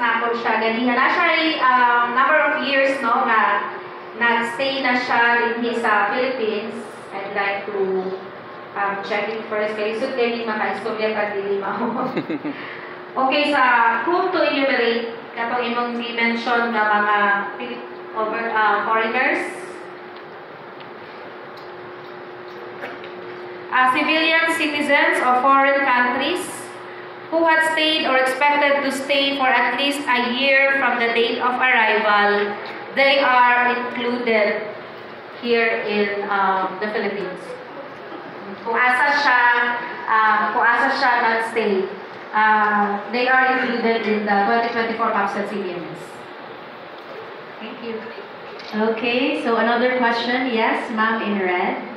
na ako siya ganihan. Na siya ay number of years no nga nag-stay na siya din sa Philippines. I'd like to check it first. Kaya isod kayo din maka-istorya ka dili mao. Okay, sa whom to enumerate katong imong mention nga mga foreigners. Civilian citizens of foreign countries who had stayed or expected to stay for at least a year from the date of arrival, they are included here in the Philippines. Kung asa siya nag-stay, they are included in the 2024 PAPSET CBMS. Thank you. Okay, so another question. Yes, ma'am in red.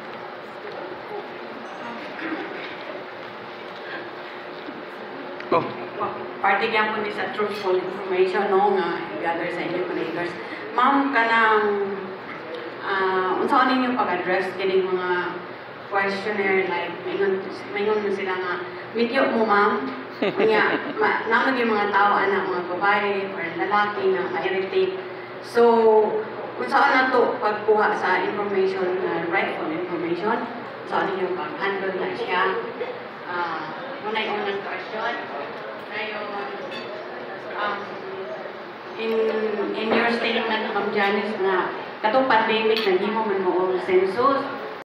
Parte kaya po ni sa truthful information no nga gather sa enumerators. Ma'am kanang unsa ninyo pag-address kining mga questionnaire like maingon mo sila nga medyo mo ma'am kanya naman yung mga tao ana mga babae or lalaki na ma-irritate. So unsa na to pagkuha sa information na rightful information sa ninyo pag-handle na siya. Muna yung unang question. In your statement, Ma'am Janice, na katong pandemic, naghimo man mo og census,